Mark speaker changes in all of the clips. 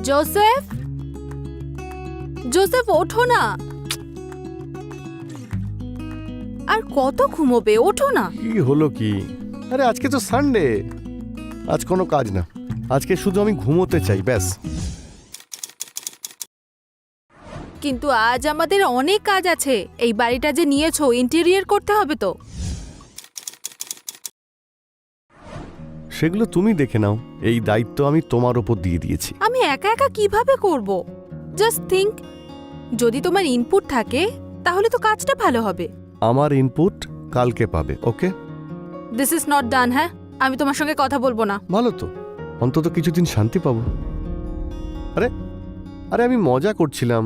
Speaker 1: Joseph, Joseph ওঠো না। আর কত ঘুমোবে, ওঠো না।
Speaker 2: কি হলো কি? আরে আজকে তো সানডে, আজ কোনো কাজ না, আজকে শুধু আমি ঘুমোতে চাই ব্যাস।
Speaker 1: কিন্তু আজ আমাদের অনেক কাজ আছে। এই বাড়িটা যে নিয়েছো, ইন্টেরিয়র করতে হবে তো।
Speaker 2: সেগুলো তুমি দেখে নাও, এই দায়িত্ব আমি তোমার ওপর দিয়ে দিয়েছি।
Speaker 1: আমি একা একা কিভাবে করব? জাস্ট থিঙ্ক, যদি তোমার ইনপুট থাকে তাহলে তো কাজটা ভালো হবে।
Speaker 2: আমার ইনপুট কালকে পাবে, okay?
Speaker 1: This is not done. হ্যাঁ, আমি তোমার সঙ্গে কথা বলবো না।
Speaker 2: ভালো তো, অন্তত কিছুদিন শান্তি পাবো। আরে আরে আমি মজা করছিলাম।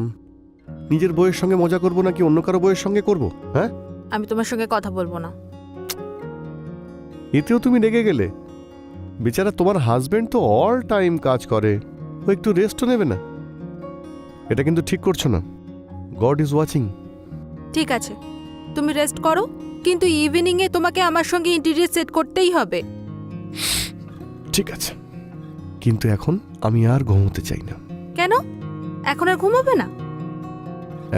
Speaker 2: নিজের বউয়ের সঙ্গে মজা করব নাকি অন্য কারো বউয়ের সঙ্গে করব? হ্যাঁ,
Speaker 1: আমি তোমার সঙ্গে কথা বলবো না।
Speaker 2: এতেও তুমি রেগে গেলে? বেচারা তোমার হাজবেন্ড তো অল টাইম কাজ করে, ও একটু রেস্টও নেবে না? এটা কিন্তু ঠিক করছো না। God is watching.
Speaker 1: ঠিক আছে, তুমি রেস্ট করো, কিন্তু ইভিনিং এ তোমাকে আমার সঙ্গে ইন্টেরিয়র সেট করতেই হবে।
Speaker 2: ঠিক আছে, কিন্তু এখন আমি আর ঘুমোতে চাই না।
Speaker 1: কেন? এখন আর ঘুমাবে না?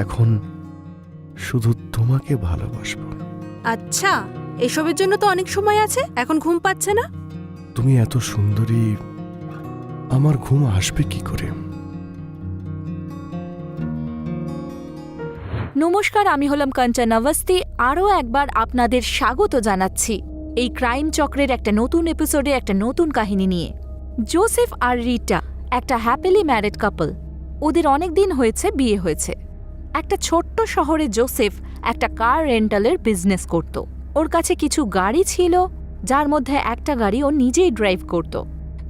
Speaker 2: এখন শুধু তোমাকে ভালোবাসবো।
Speaker 1: আচ্ছা, এসবের জন্য তো অনেক সময় আছে। এখন ঘুম পাচ্ছে না?
Speaker 2: তুমি এত সুন্দরী, আমার ঘুম আসবে কি করে?
Speaker 3: নমস্কার, আমি হলাম কাঞ্চন অবস্থি। আরও একবার আপনাদের স্বাগত জানাচ্ছি এই ক্রাইম চক্রের একটা নতুন এপিসোডে, একটা নতুন কাহিনী নিয়ে। জোসেফ আর রিটা একটা হ্যাপিলি ম্যারিড কাপল। ওদের অনেক দিন হয়েছে বিয়ে হয়েছে। একটা ছোট্ট শহরে জোসেফ একটা কার রেন্টালের বিজনেস করত। ওর কাছে কিছু গাড়ি ছিল, যার মধ্যে একটা গাড়ি ও নিজেই ড্রাইভ করত।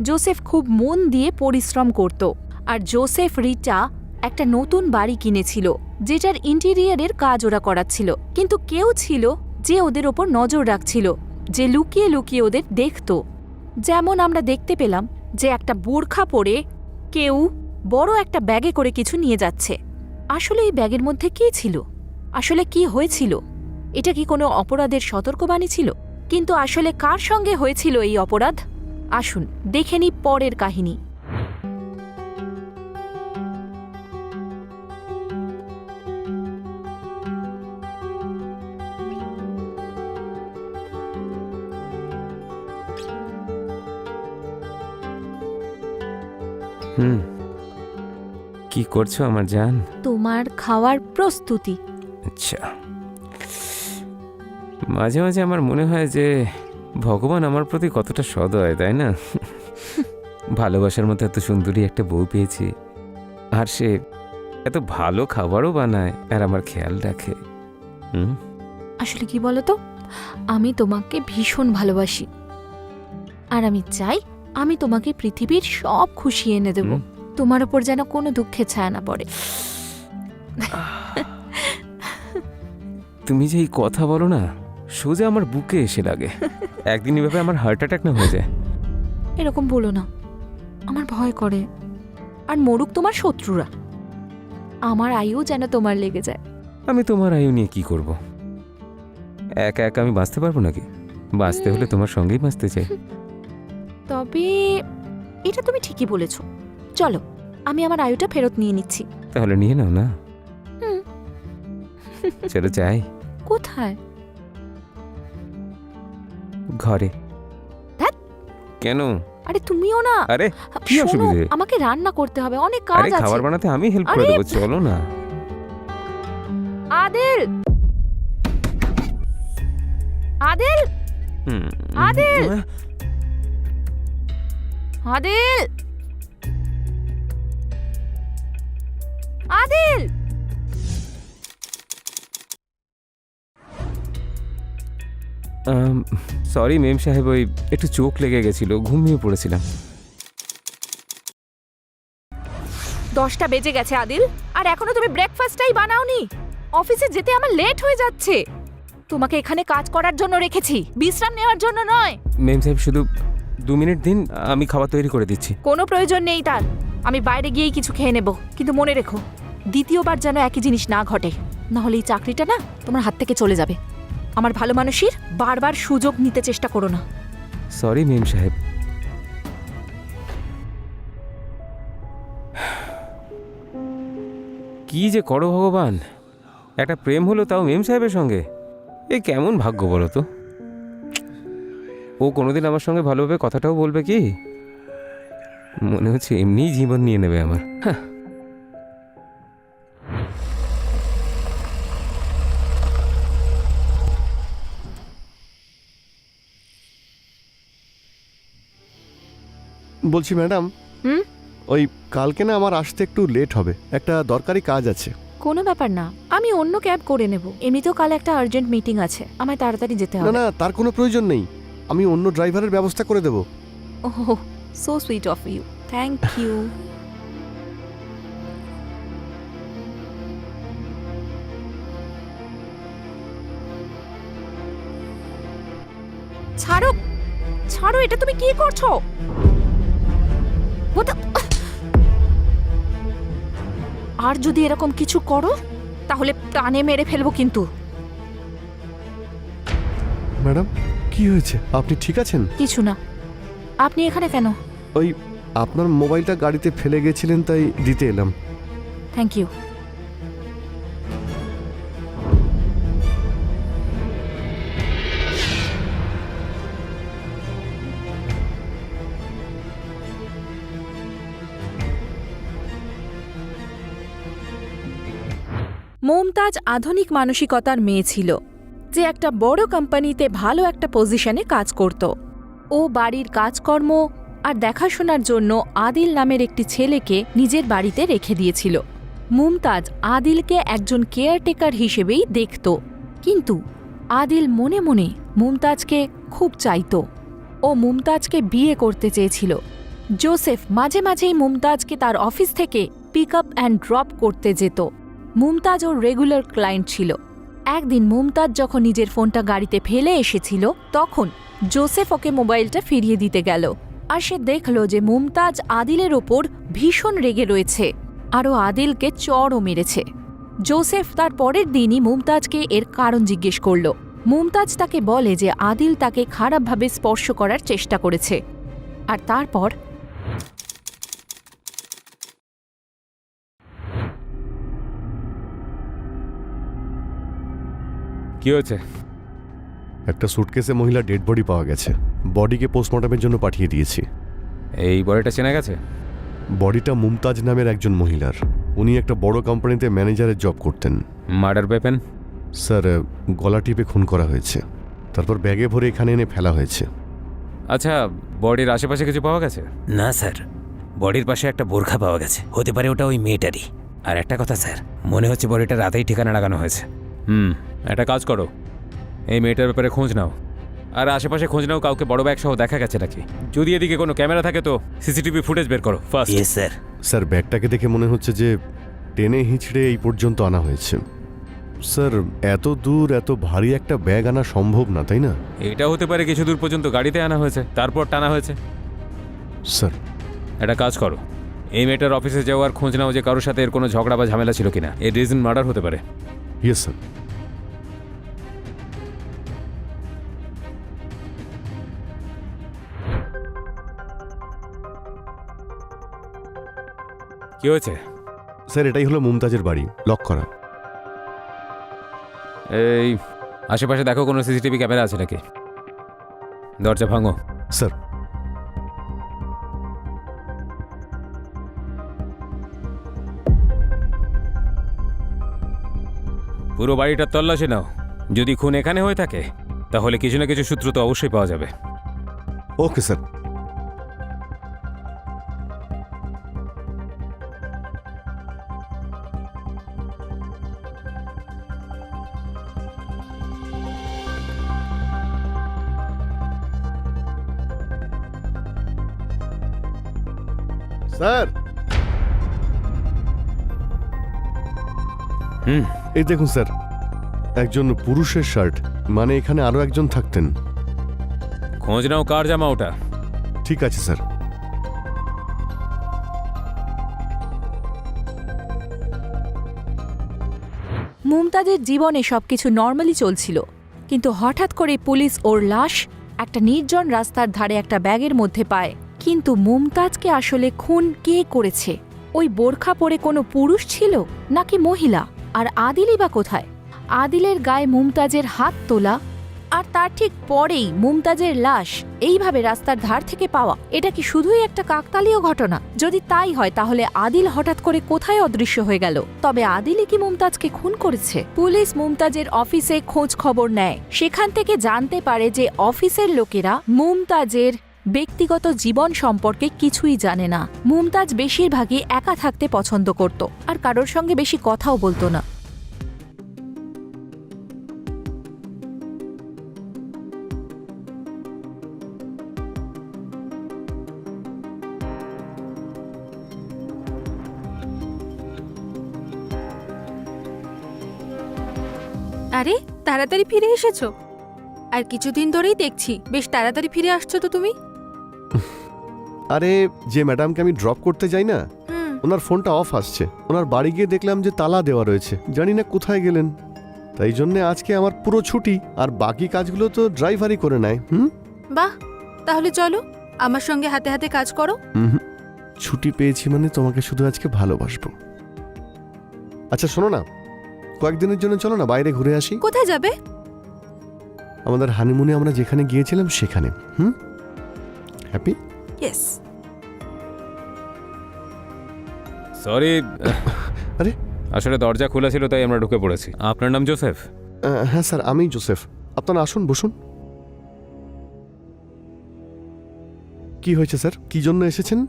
Speaker 3: জোসেফ খুব মন দিয়ে পরিশ্রম করত। আর জোসেফ রিটা একটা নতুন বাড়ি কিনেছিল, যেটার ইন্টেরিয়রের কাজ ওরা করাচ্ছিল। কিন্তু কেউ ছিল যে ওদের ওপর নজর রাখছিল, যে লুকিয়ে লুকিয়ে ওদের দেখত। যেমন আমরা দেখতে পেলাম যে একটা বোরখা পরে কেউ বড় একটা ব্যাগে করে কিছু নিয়ে যাচ্ছে। আসলে এই ব্যাগের মধ্যে কী ছিল? আসলে কি হয়েছিল? এটা কি কোনো অপরাধের সতর্কবাণী ছিল? কিন্তু আসলে কার সঙ্গে হয়েছিল এই অপরাধ? আসুন দেখে নিই পরের কাহিনী।
Speaker 4: কি করছো আমার জান?
Speaker 3: তোমার খাওয়ার প্রস্তুতি।
Speaker 4: আচ্ছা, মাঝে মাঝে আমার মনে হয় যে ভগবান আমার প্রতি কতটা সদয়, তাই না? ভালোবাসার মতো এত সুন্দরী একটা বউ পেয়েছি, আর সে এত ভালো খাবারও বানায় আর আমার খেয়াল রাখে।
Speaker 3: আসলে কি বলতো, আমি তোমাকে ভীষণ ভালোবাসি, আর আমি চাই আমি তোমাকে পৃথিবীর সব খুশি এনে দেব। তোমার ওপর যেন কোনো দুঃখের ছায়া না পড়ে।
Speaker 4: তুমি যে এই কথা বলো না, সোজা আমার বুকে এসে লাগে। একদিন এভাবে আমার হার্ট অ্যাটাক না হয়ে যায়।
Speaker 3: এরকম বলো না, আমার ভয় করে। আর মরুক তোমার শত্রুরা, আমার আয়ু যেন তোমার লেগে যায়।
Speaker 4: আমি তোমার আয়ু নিয়ে কি করব? একা একা আমি বাঁচতে পারবো নাকি? বাঁচতে হলে তোমার সঙ্গেই বাঁচতে চাই।
Speaker 3: তবে এটা তুমি ঠিকই বলেছ। চলো, আমি আমার আয়ুটা ফেরত নিয়ে নিচ্ছি।
Speaker 4: তাহলে নিয়ে নাও না। চলো যাই।
Speaker 3: কোথায়?
Speaker 4: ঘরে।
Speaker 3: ধ্যাৎ।
Speaker 4: কেন?
Speaker 3: আরে তুমিও না।
Speaker 4: আরে কি
Speaker 3: শোনো,
Speaker 4: অসুবিধে?
Speaker 3: আমাকে রান্না করতে হবে, অনেক কাজ
Speaker 4: আরে
Speaker 3: আছে।
Speaker 4: খাবার বানাতে আমি হেল্প করে
Speaker 3: আরে,
Speaker 4: দেবো, চলো না।
Speaker 3: আদিল, আদিল, আদিল, আদিল, আদিল।
Speaker 4: সরি মেম সাহেব, ওই একটু চোখ লেগে গেছিল, ঘুমিয়ে পড়েছিলাম।
Speaker 3: 10টা বেজে গেছে আদিল, আর এখনো তুমি ব্রেকফাস্টটাই বানাওনি। অফিসে যেতে আমার লেট হয়ে যাচ্ছে। তোমাকে এখানে কাজ করার জন্য রেখেছি, বিশ্রাম নেওয়ার জন্য নয়।
Speaker 4: মেম সাহেব শুধু 2 মিনিট দিন, আমি খাবার তৈরি করে দিচ্ছি।
Speaker 3: কোনো প্রয়োজন নেই তার, আমি বাইরে গিয়েই কিছু খেয়ে নেব। কিন্তু মনে রেখো, দ্বিতীয়বার যেন একই জিনিস না ঘটে, নাহলে এই চাকরিটা না তোমার হাত থেকে চলে যাবে। আমার ভালো মানুষের বারবার সুযোগ নিতে চেষ্টা করো না।
Speaker 4: সরি মেম সাহেব। কি যে করো ভগবান, একটা প্রেম হলো তাও মেম সাহেবের সঙ্গে। এ কেমন ভাগ্য বলো তো। ও কোনোদিন আমার সঙ্গে ভালোভাবে কথাটাও বলবে কি? মনে হচ্ছে এমনিই জীবন নিয়ে নেবে আমার। হ্যাঁ।
Speaker 2: বলছি ম্যাডাম,
Speaker 3: হুম?
Speaker 2: ওই কালকে না আমার আসতে একটু লেট হবে, একটা দরকারি কাজ আছে।
Speaker 3: কোনো ব্যাপার না, আমি অন্য ক্যাব করে নেব। এমনিতেও কাল একটা আর্জেন্ট মিটিং আছে, আমায় তাড়াতাড়ি যেতে
Speaker 2: না
Speaker 3: হবে।
Speaker 2: না, তার কোনো প্রয়োজন নেই, আমি অন্য ড্রাইভারের ব্যবস্থা করে দেবো।
Speaker 3: Oh, so sweet of you, thank you. ছাড়ো ছাড়ো, এটা তুমি কি করছো? আর যদি এরকম কিছু করো তাহলে টানে মেরে ফেলবো কিন্তু।
Speaker 2: ম্যাডাম, কি হয়েছে? আপনি ঠিক আছেন?
Speaker 3: কিছু না। আপনি এখানে কেন?
Speaker 2: ওই আপনার মোবাইলটা গাড়িতে ফেলে গেছিলেন, তাই দিতে এলাম।
Speaker 3: Thank you. মমতাজ আধুনিক মানসিকতার মেয়ে ছিল, যে একটা বড় কোম্পানিতে ভালো একটা পজিশনে কাজ করত। ও বাড়ির কাজকর্ম আর দেখাশোনার জন্য আদিল নামের একটি ছেলেকে নিজের বাড়িতে রেখে দিয়েছিল। মুমতাজ আদিলকে একজন কেয়ারটেকার হিসেবেই দেখত, কিন্তু আদিল মনে মনে মুমতাজকে খুব চাইত। ও মুমতাজকে বিয়ে করতে চেয়েছিল। জোসেফ মাঝে মাঝেই মুমতাজকে তার অফিস থেকে পিক আপ অ্যান্ড ড্রপ করতে যেত। মুমতাজ ওর রেগুলার ক্লায়েন্ট ছিল। একদিন মুমতাজ যখন নিজের ফোনটা গাড়িতে ফেলে এসেছিল, তখন জোসেফ ওকে মোবাইলটা ফিরিয়ে দিতে গেল, আর সে দেখল যে মুমতাজ আদিলের ওপর ভীষণ রেগে রয়েছে, আরও আদিলকে চড়ও মেরেছে। জোসেফ তার পরের দিনই মুমতাজকে এর কারণ জিজ্ঞেস করল। মুমতাজ তাকে বলে যে আদিল তাকে খারাপভাবে স্পর্শ করার চেষ্টা করেছে, আর তারপর
Speaker 4: কি হয়েছে?
Speaker 2: একটা সুটকেসে মহিলা ডেড বডি পাওয়া গেছে, বডিকে পোস্টমর্টমের জন্য পাঠিয়ে দিয়েছি।
Speaker 4: এই বডিটা চেনা গেছে?
Speaker 2: বডিটা মুমতাজ নামের একজন মহিলার। উনি একটা বড় কোম্পানিতে ম্যানেজারের জব করতেন।
Speaker 4: Murder weapon?
Speaker 2: স্যার, গলা টিপে খুন করা হয়েছে, তারপর ব্যাগে ভরে এখানে এনে ফেলা হয়েছে।
Speaker 4: আচ্ছা, বডির আশেপাশে কিছু পাওয়া গেছে?
Speaker 5: না স্যার, বডির পাশে একটা বোরখা পাওয়া গেছে, হতে পারে ওটা ওই মেয়েটারই। আর একটা কথা স্যার, মনে হচ্ছে বডিটা রাতেই ঠিকানা লাগানো হয়েছে।
Speaker 4: একটা কাজ করো, এই মেয়েটার ব্যাপারে খোঁজ নাও, আর আশেপাশে খোঁজ নাও কাউকে বড় ব্যাগ সহ দেখা গেছে নাকি। যদি এদিকে কোনো ক্যামেরা থাকে তো সিসিটিভি ফুটেজ বের করো ফার্স্ট।
Speaker 5: Yes sir.
Speaker 2: স্যার, ব্যাগটাকে দেখে মনে হচ্ছে যে টেনে হিঁচড়ে এই পর্যন্ত আনা হয়েছে। স্যার, এত দূর এত ভারী একটা ব্যাগ আনা সম্ভব না, তাই না?
Speaker 4: এটা হতে পারে কিছু দূর পর্যন্ত গাড়িতে আনা হয়েছে, তারপর টানা হয়েছে।
Speaker 2: স্যার,
Speaker 4: একটা কাজ করো, এই মেয়েটার অফিসে যাওয়ার খোঁজ নাও যে কারোর সাথে এর কোনো ঝগড়া বা ঝামেলা ছিল কিনা। এর রিজন মার্ডার হতে পারে।
Speaker 2: Yes sir.
Speaker 4: কি হয়েছে?
Speaker 2: স্যার, এটাই হলো মুমতাজের বাড়ি, লক করা।
Speaker 4: এই আশেপাশে দেখো কোনো সিসিটিভি ক্যামেরা আছে নাকি। দরজা ভাঙো।
Speaker 2: স্যার।
Speaker 4: পুরো বাড়িটা তল্লাশি নাও, যদি খুন এখানে হয়ে থাকে তাহলে কিছু না কিছু সূত্র তো অবশ্যই পাওয়া যাবে।
Speaker 2: Okay sir. স্যার, এই দেখুন স্যার, একজন পুরুষের শার্ট, মানে এখানে আরো একজন থাকতেন।
Speaker 4: খোঁজ নাও কার জামা ওটা।
Speaker 2: ঠিক আছে স্যার।
Speaker 3: মুমতাজের জীবনে সবকিছু নর্মালি চলছিল, কিন্তু হঠাৎ করে পুলিশ ওর লাশ একটা নির্জন রাস্তার ধারে একটা ব্যাগের মধ্যে পায়। কিন্তু মুমতাজকে আসলে খুন কে করেছে ওই বোরখা পরে কোনো পুরুষ ছিল নাকি মহিলা? আর আদিলই বা কোথায়? আদিলের গায়ে মুমতাজের হাত তোলা আর তার ঠিক পরেই মুমতাজের লাশ এইভাবে রাস্তার ধার থেকে পাওয়া, এটা কি শুধুই একটা কাকতালীয় ঘটনা? যদি তাই হয় তাহলে আদিল হঠাৎ করে কোথায় অদৃশ্য হয়ে গেল? তবে আদিলই কি মুমতাজকে খুন করেছে? পুলিশ মুমতাজের অফিসে খোঁজ খবর নেয়। সেখান থেকে জানতে পারে যে অফিসের লোকেরা মুমতাজের ব্যক্তিগত জীবন সম্পর্কে কিছুই জানে না। মুমতাজ বেশিরভাগই একা থাকতে পছন্দ করত আর কারোর সঙ্গে বেশি কথাও বলতো না।
Speaker 1: আরে তাড়াতাড়ি ফিরে এসেছো। আর কিছুদিন ধরেই দেখছি বেশ তাড়াতাড়ি ফিরে আসছো তো তুমি।
Speaker 2: আরে যে ম্যাডামকে আমি ড্রপ করতে যাই না, ওনার ফোনটা অফ আসছে। ওনার বাড়ি গিয়ে দেখলাম যে তালা দেওয়া রয়েছে, জানি না কোথায় গেলেন। তাই জন্যে আজকে আমার পুরো ছুটি, আর বাকি কাজগুলো তো ড্রাইভারই করে নেয়।
Speaker 1: বাহ, তাহলে চলো আমার সঙ্গে হাতে হাতে কাজ করো।
Speaker 2: ছুটি পেয়েছি মানে তোমাকে শুধু আজকে ভালোবাসবো। আচ্ছা শোনো না, কয়েকদিনের জন্য চলো না বাইরে ঘুরে আসি।
Speaker 1: কোথায় যাবে?
Speaker 2: আমাদের হানিমুনে আমরা যেখানে গিয়েছিলাম সেখানে। হ্যাপি?
Speaker 1: ইয়েস।
Speaker 4: সরি,
Speaker 2: আরে
Speaker 4: আসলে দরজা খোলা ছিল তাই আমরা ঢুকে পড়েছি। আপনার নাম জোসেফ?
Speaker 2: হ্যাঁ স্যার, আমি জোসেফ। আপনারা আসুন, বসুন। কি হয়েছে স্যার, কি জন্য এসেছেন?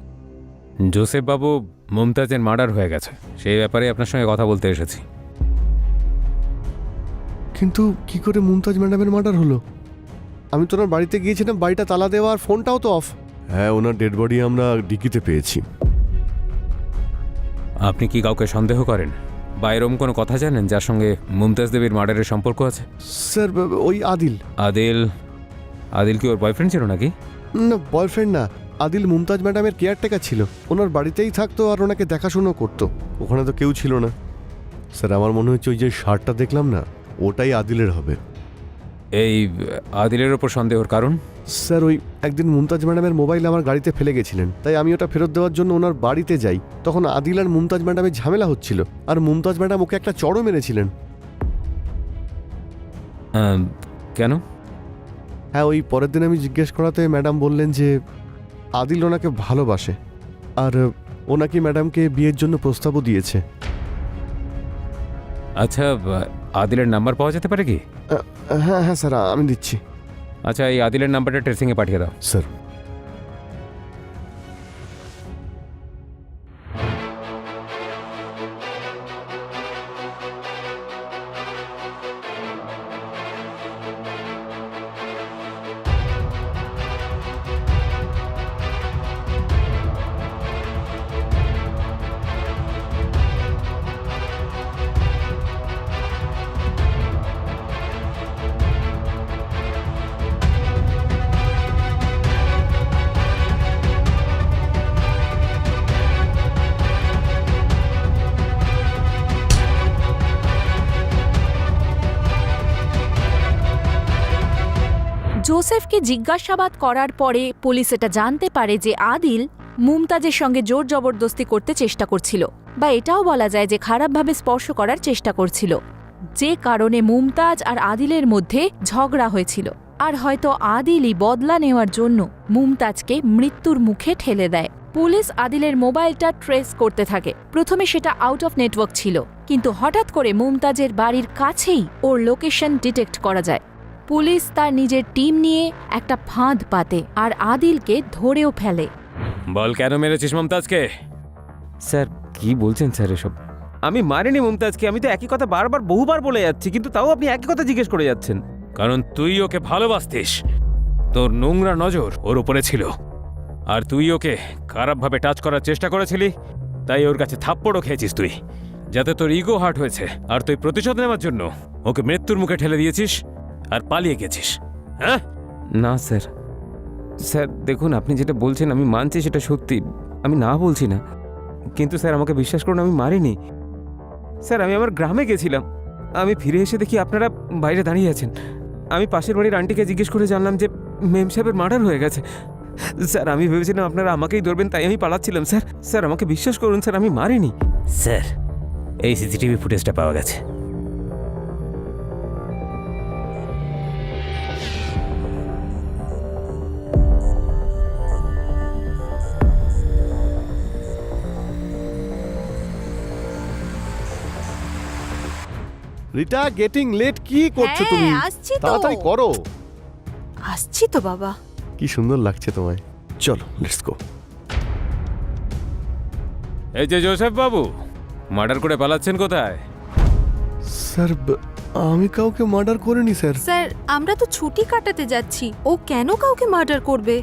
Speaker 4: জোসেফ বাবু, মুমতাজের মার্ডার হয়ে গেছে, সেই ব্যাপারে আপনার সঙ্গে কথা বলতে এসেছি।
Speaker 2: কিন্তু কি করে মুমতাজ ম্যাডামের মার্ডার হলো? আমি তো ওনার বাড়িতে গিয়েছিলাম, বাড়িটা তালা দেওয়া আর ফোনটাও তো অফ। হ্যাঁ, ওনার ডেড বডি আমরা ডিকিতে পেয়েছি।
Speaker 4: আপনি কি কাউকে সন্দেহ করেন বা এরকম কোনো কথা জানেন যার সঙ্গে মুমতাজ দেবীর মার্ডারের সম্পর্ক আছে?
Speaker 2: স্যার ওই আদিল।
Speaker 4: আদিল? আদিল কি ওর বয়ফ্রেন্ড ছিল নাকি?
Speaker 2: না, বয়ফ্রেন্ড না। আদিল মুমতাজ ম্যাডামের কেয়ারটেকার ছিল, ওনার বাড়িতেই থাকতো আর ওনাকে দেখাশুনো করতো। ওখানে তো কেউ ছিল না। স্যার আমার মনে হচ্ছে ওই যে শার্টটা দেখলাম না, ওটাই আদিলের হবে।
Speaker 4: এই আদিলের ওপর সন্দেহর কারণ?
Speaker 2: স্যার ওই একদিন মুমতাজ ম্যাডামের মোবাইল আমার গাড়িতে ফেলে গেছিলেন, তাই আমি ওটা ফেরত দেওয়ার জন্য ওনার বাড়িতে যাই। তখন আদিল আর মুমতাজ ম্যাডামের ঝামেলা হচ্ছিল, আর মুমতাজ ম্যাডাম ওকে একটা চড়ও মেরেছিলেন।
Speaker 4: কেন?
Speaker 2: হ্যাঁ, ওই পরের দিন আমি জিজ্ঞেস করাতে ম্যাডাম বললেন যে আদিল ওনাকে ভালোবাসে আর ওনাকে ম্যাডামকে বিয়ের জন্য প্রস্তাবও দিয়েছে।
Speaker 4: আচ্ছা, আদিলের নাম্বার পাওয়া যেতে পারে কি?
Speaker 2: হ্যাঁ হ্যাঁ স্যার, আমি দিচ্ছি।
Speaker 4: আচ্ছা, এই আদিলের নাম্বারটা ট্রেসিংয়ে পাঠিয়ে দাও।
Speaker 2: স্যার
Speaker 3: জোসেফকে জিজ্ঞাসাবাদ করার পরে পুলিশ এটা জানতে পারে যে আদিল মুমতাজের সঙ্গে জোর জবরদস্তি করতে চেষ্টা করছিল, বা এটাও বলা যায় যে খারাপভাবে স্পর্শ করার চেষ্টা করছিল, যে কারণে মুমতাজ আর আদিলের মধ্যে ঝগড়া হয়েছিল। আর হয়তো আদিলই বদলা নেওয়ার জন্য মুমতাজকে মৃত্যুর মুখে ঠেলে দেয়। পুলিশ আদিলের মোবাইলটা ট্রেস করতে থাকে। প্রথমে সেটা আউট অফ নেটওয়ার্ক ছিল, কিন্তু হঠাৎ করে মুমতাজের বাড়ির কাছেই ওর লোকেশন ডিটেক্ট করা যায়। পুলিশ তার নিজের টিম নিয়ে একটা ফাঁদ পাতে আর আদিলকে ধরেও ফেলে।
Speaker 4: বল, কেন মেরেছিস মুমতাজকে? স্যার কি বলছেন স্যার এসব? আমি মারিনি মুমতাজকে, আমি তো একই কথা বারবার বহুবার বলে যাচ্ছি, কিন্তু তাও আপনি একই কথা জিজ্ঞেস করে যাচ্ছেন। কারণ তুই ওকে ভালোবাসতিস, তোর নোংরা নজর ওর উপরে ছিল, আর তুই ওকে খারাপভাবে টাচ করার চেষ্টা করেছিলি, তাই ওর কাছে থাপ্পড়ও খেয়েছিস তুই, যাতে তোর ইগো হার্ট হয়েছে, আর তুই প্রতিশোধ নেওয়ার জন্য ওকে মৃত্যুর মুখে ঠেলে দিয়েছিস আর পালিয়ে গেছিস। হ্যাঁ? না স্যার, স্যার দেখুন, আপনি যেটা বলছেন আমি মানছি, সেটা সত্যি, আমি না বলছি না, কিন্তু স্যার আমাকে বিশ্বাস করুন, আমি মারিনি স্যার। আমি আমার গ্রামে গেছিলাম, আমি ফিরে এসে দেখি আপনারা বাইরে দাঁড়িয়ে আছেন। আমি পাশের বাড়ির আন্টিকে জিজ্ঞেস করে জানলাম যে মেম সাহেবের মার্ডার হয়ে গেছে। স্যার আমি ভেবেছিলাম আপনারা আমাকেই ধরবেন, তাই আমি পালাচ্ছিলাম স্যার। স্যার আমাকে বিশ্বাস করুন স্যার, আমি মারিনি।
Speaker 5: স্যার, এই সিসিটিভি ফুটেজটা পাওয়া গেছে।
Speaker 2: Rita, getting late. কি করছো
Speaker 1: হ্যাঁ,
Speaker 2: তুমি?
Speaker 1: আসছি তো।
Speaker 2: তাড়াতাড়ি করো।
Speaker 1: আসছি তো বাবা।
Speaker 2: কি সুন্দর লাগছে তোমায়। চলো, লেটস গো।
Speaker 4: এই যে জোসেফ বাবু, মার্ডার করে পালাচ্ছেন কোথায়?
Speaker 2: স্যার, আমি কাউকে মার্ডার করিনি স্যার।
Speaker 1: স্যার, আমরা তো ছুটি কাটাতে যাচ্ছি, ও কেন কাউকে মার্ডার করবে?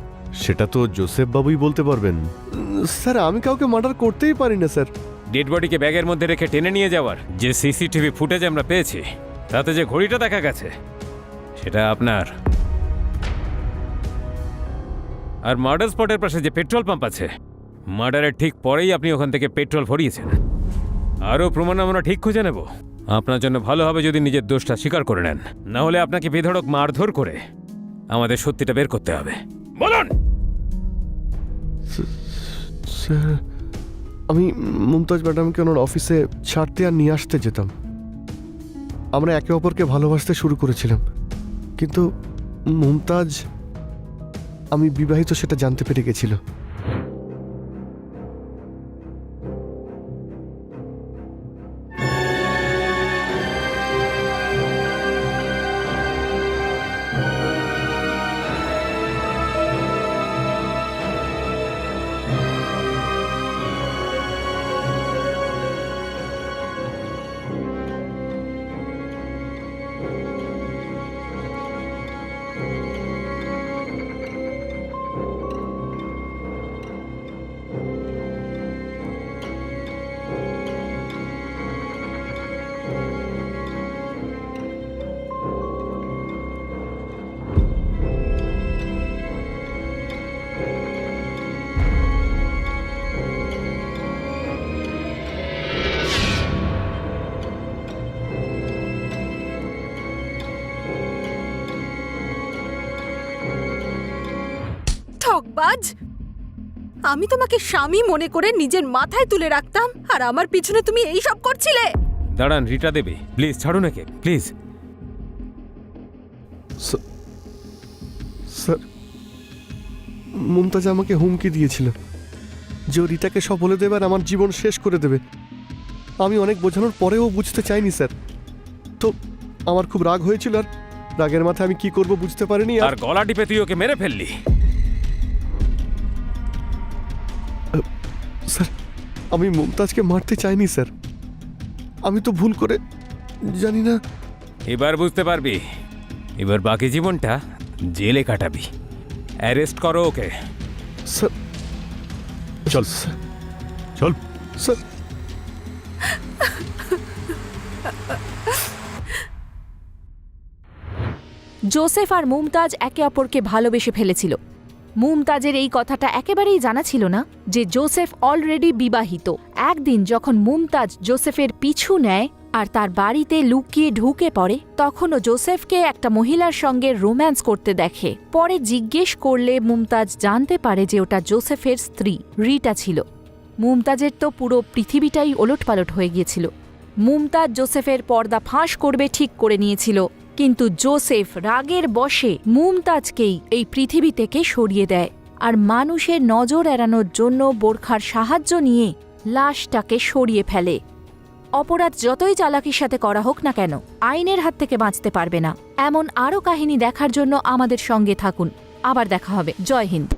Speaker 2: সেটা তো জোসেফ বাবুই বলতে পারবেন। স্যার, আমি কাউকে মার্ডার করতেই পারি না স্যার।
Speaker 4: ডেড বডিকে ব্যাগের মধ্যে রেখে টেনে নিয়ে যাওয়ার যে সিসিটিভি ফুটেজ আমরা পেয়েছি, তাতে যে ঘড়িটা দেখা গেছে সেটা আপনার। আর মার্ডার স্পটের পাশে যে পেট্রোল পাম্প আছে, মার্ডারের ঠিক পরেই আপনি ওখান থেকে পেট্রোল ভরিয়েছেন। আরও প্রমাণ আমরা ঠিক খুঁজে নেব। আপনার জন্য ভালো হবে যদি নিজের দোষটা স্বীকার করে নেন, না হলে আপনাকে বেধড়ক মারধর করে আমাদের সত্যিটা বের করতে হবে। বলুন।
Speaker 2: স্যার, আমি মুমতাজ ম্যাডামকে ওনার অফিসে ছাড়তে আর নিয়ে আসতে যেতাম। আমরা একে অপরকে ভালোবাসতে শুরু করেছিলাম, কিন্তু মুমতাজ আমি বিবাহিত সেটা জানতে পেরে গেছিল।
Speaker 1: ঠকবাজ! আমি তোমাকে স্বামী মনে করে নিজের মাথায় তুলে রাখতাম, আর আমার পিছনে তুমি এই সব করছিলে।
Speaker 4: দাঁড়ান রিটা দেবী, প্লিজ ছাড়ুন একে, প্লিজ।
Speaker 2: স্যার, মুমতাজ আমাকে হুমকি দিয়েছিল যে ও রিতাকে সব বলে দেবে আর আমার জীবন শেষ করে দেবে। আমি অনেক বোঝানোর পরেও বুঝতে চাইনি স্যার। তো আমার খুব রাগ হয়েছিল, আর রাগের মাথায় আমি কি করব বুঝতে পারিনি।
Speaker 4: আর গলা টিপে তুই ওকে মেরে ফেললি।
Speaker 2: স্যার, আমি মুমতাজকে মারতে চাইনি স্যার। আমি তো ভুল করে, জানি না।
Speaker 4: এবার বুঝতে পারবি। এবার বাকি জীবনটা জেলে কাটাবি। অ্যারেস্ট করো ওকে।
Speaker 2: স্যার, চল স্যার, চল স্যার।
Speaker 3: জোসেফ আর মুমতাজ একে অপরকে ভালোবেসে ফেলেছিল। মুমতাজের এই কথাটা একেবারেই জানা ছিল না যে জোসেফ অলরেডি বিবাহিত। একদিন যখন মুমতাজ জোসেফের পিছু নেয় আর তার বাড়িতে লুকিয়ে ঢুকে পড়ে, তখনও জোসেফকে একটা মহিলার সঙ্গে রোম্যান্স করতে দেখে। পরে জিজ্ঞেস করলে মুমতাজ জানতে পারে যে ওটা জোসেফের স্ত্রী রিটা ছিল। মুমতাজের তো পুরো পৃথিবীটাই ওলটপালট হয়ে গিয়েছিল। মুমতাজ জোসেফের পর্দা ফাঁস করবে ঠিক করে নিয়েছিল, কিন্তু জোসেফ রাগের বশে মুমতাজকেই এই পৃথিবী থেকে সরিয়ে দেয় আর মানুষের নজর এড়ানোর জন্য বোরখার সাহায্য নিয়ে লাশটাকে সরিয়ে ফেলে। অপরাধ যতই চালাকির সাথে করা হোক না কেন, আইনের হাত থেকে বাঁচতে পারবে না। এমন আরও কাহিনী দেখার জন্য আমাদের সঙ্গে থাকুন। আবার দেখা হবে। জয় হিন্দ।